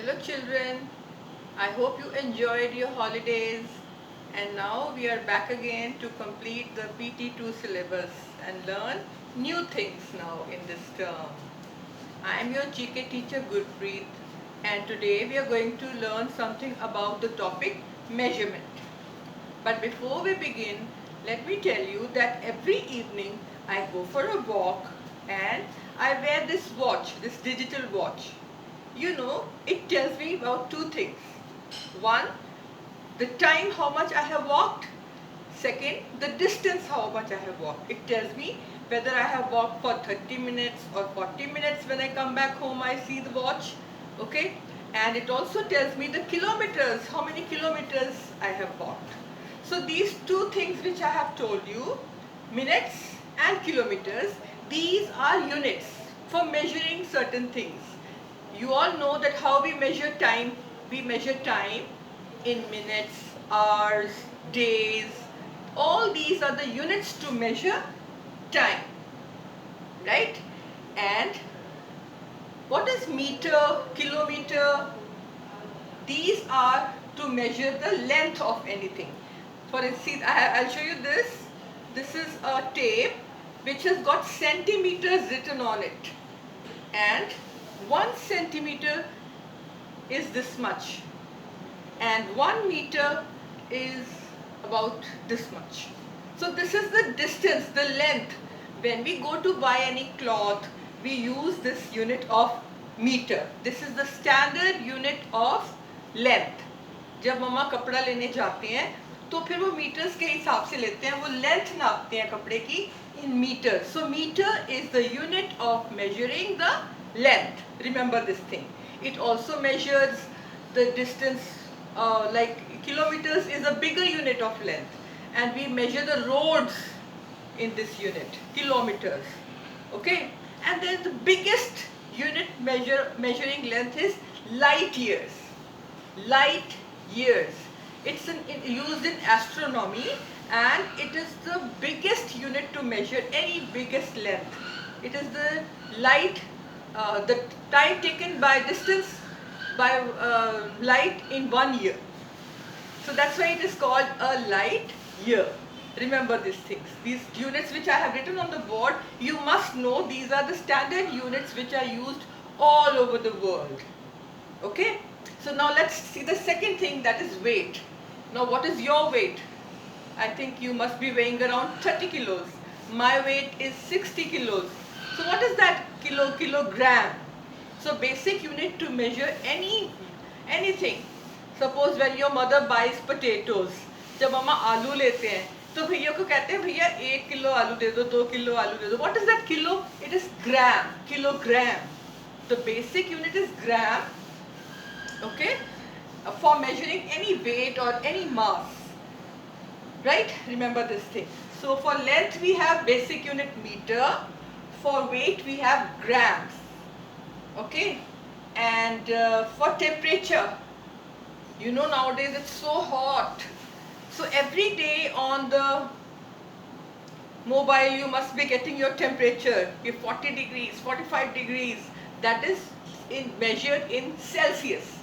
Hello children, I hope you enjoyed your holidays and now we are back again to complete the PT2 syllabus and learn new things now in this term. I am your GK teacher Gurpreet and today we are going to learn something about the topic measurement. But before we begin, let me tell you that every evening I go for a walk and I wear this watch, this digital watch. It tells me about two things. One, the time how much I have walked. Second, the distance how much I have walked. It tells me whether I have walked for 30 minutes or 40 minutes. When I come back home, I see the watch. Okay? And it also tells me the kilometers, how many kilometers I have walked. So these two things which I have told you, minutes and kilometers, these are units for measuring certain things. You all know that how we measure time. We measure time in minutes, hours, days. All these are the units to measure time, right? And what is meter, kilometer? These are to measure the length of anything. For instance, I'll show you this. This is a tape which has got centimeters written on it. And 1 centimeter is this much. And 1 meter is about this much. So this is the distance, the length. When we go to buy any cloth, we use this unit of meter. This is the standard unit of length. जब मम्मा कपड़ा लेने जाते हैं तो फिर वो metres के हिसाब से लेते हैं, वो लेंथ नापते हैं कपड़े की in meters. So meter is the unit of measuring the length. Remember this thing. It also measures the distance, like kilometers is a bigger unit of length, and we measure the roads in this unit, kilometers. Okay, and then the biggest unit measuring length is light years. Light years. It's used in astronomy, and it is the biggest unit to measure any biggest length. It is the light, the time taken by distance by light in 1 year. So that's why it is called a light year. Remember these things. These units which I have written on the board, you must know these are the standard units which are used all over the world. Okay? So now let's see the second thing, that is weight. Now what is your weight? I think you must be weighing around 30 kilos. My weight is 60 kilos. So what is that kilogram? So basic unit to measure anything. Suppose when your mother buys potatoes, जब मम्मा आलू लेते हैं तो भैया को कहते हैं भैया 1 किलो आलू दे दो, 2 किलो आलू दे दो. What is that kilo? It is gram, kilogram. The basic unit is gram. Okay, for measuring any weight or any mass, right? Remember this thing. So for length we have basic unit meter, for weight we have grams. Okay, and for temperature, nowadays it's so hot, so every day on the mobile you must be getting your temperature. If 40 degrees, 45 degrees, that is measured in Celsius.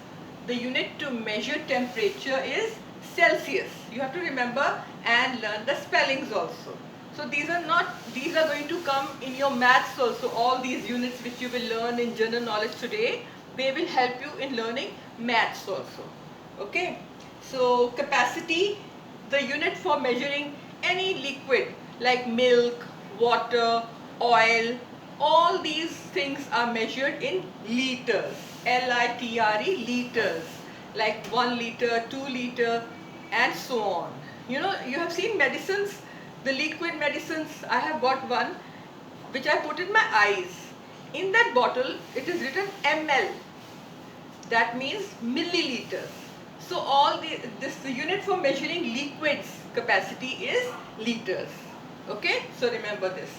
The unit to measure temperature is Celsius. You have to remember and learn the spellings also. So these are going to come in your maths also. All these units which you will learn in general knowledge today, they will help you in learning maths also. Okay. So capacity, the unit for measuring any liquid like milk, water, oil, all these things are measured in liters. L-I-T-R-E, liters. Like 1 liter, 2 liter, and so on. You have seen medicines, the liquid medicines. I have got one which I put in my eyes. In that bottle, it is written ml. That means milliliters. So the unit for measuring liquids capacity is liters. Okay, so remember this.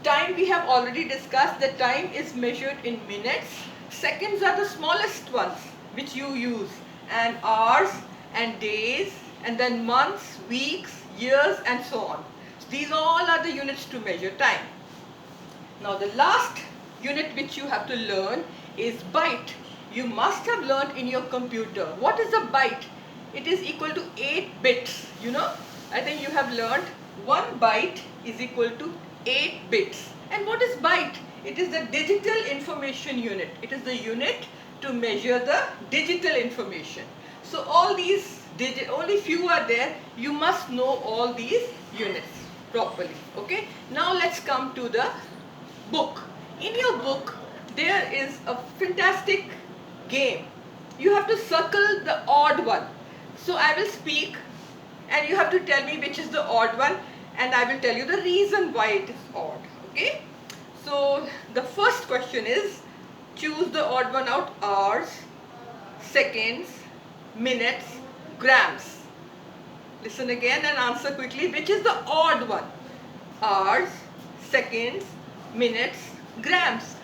Time we have already discussed. The time is measured in minutes. Seconds are the smallest ones which you use, and hours and days, and then months, weeks, years, and so on. So these all are the units to measure time. Now the last unit which you have to learn is byte. you must have learnt in your computer. What is a byte? It is equal to 8 bits, you know. I think you have learnt 1 byte is equal to 8 bits. And what is byte? It is the digital information unit. It is the unit to measure the digital information. So all these, only few are there. You must know all these units properly. Okay. Now let's come to the book. In your book, there is a fantastic game. You have to circle the odd one. So I will speak and you have to tell me which is the odd one, and I will tell you the reason why it is odd. Okay. So the first question is, choose the odd one out. Hours, seconds, minutes, grams. Listen again and answer quickly. Which is the odd one? Hours, seconds, minutes, grams.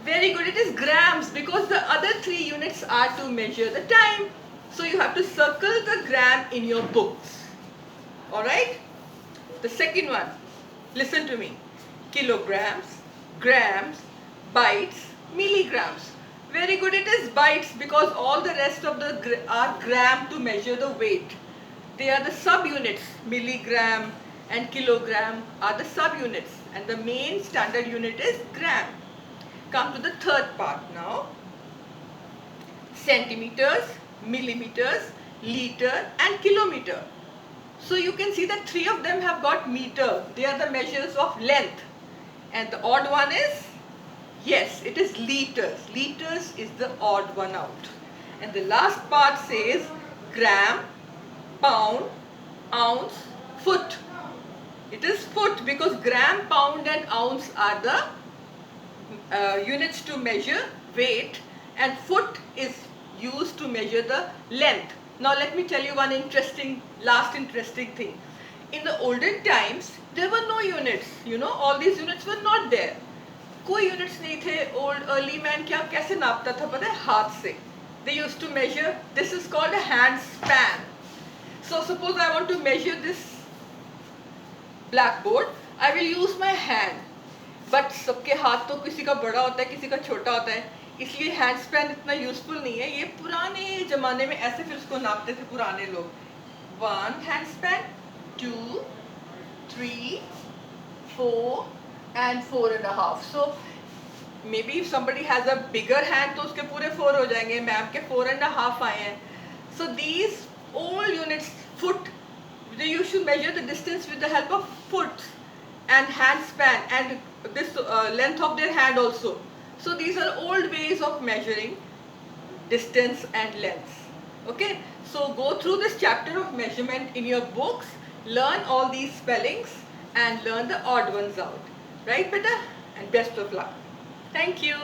Very good. It is grams because the other 3 units are to measure the time. So you have to circle the gram in your books. Alright? The second one. Listen to me. Kilograms, grams, bytes, milligrams. Very good. It is bytes because all the rest of the are gram to measure the weight. They are the subunits. Milligram and kilogram are the subunits, and the main standard unit is gram. Come to the third part now. Centimeters, millimeters, liter and kilometer. So you can see that 3 of them have got meter. They are the measures of length. And the odd one is, yes, it is liters. Liters is the odd one out. And the last part says gram, pound, ounce, foot. It is foot because gram, pound and ounce are the units to measure weight, and foot is used to measure the length. Now let me tell you one last interesting thing. In the olden times, there were no units. You know, all these units were not there. कोई units नहीं थे. Early man क्या कैसे नापता था पता है? हाथ से. They used to measure. This is called a hand span. So suppose I want to measure this blackboard, I will use my hand. But सबके हाथ तो किसी का बड़ा होता है, किसी का छोटा होता है, इसलिए हैंड स्पैन इतना यूजफुल नहीं है. ये पुराने जमाने में ऐसे फिर उसको नापते थे पुराने लोग. 1 hand span, 2, 3, 4 and 4.5. So maybe if somebody has a bigger hand तो उसके पूरे 4 हो जाएंगे. मैम के 4.5 आए हैं. So these all units, foot, they used to measure the distance with the help of foot and hand span and this length of their hand also. So these are old ways of measuring distance and length. Okay, so go through this chapter of measurement in your books, learn all these spellings and learn the odd ones out. Right, beta? And best of luck. Thank you.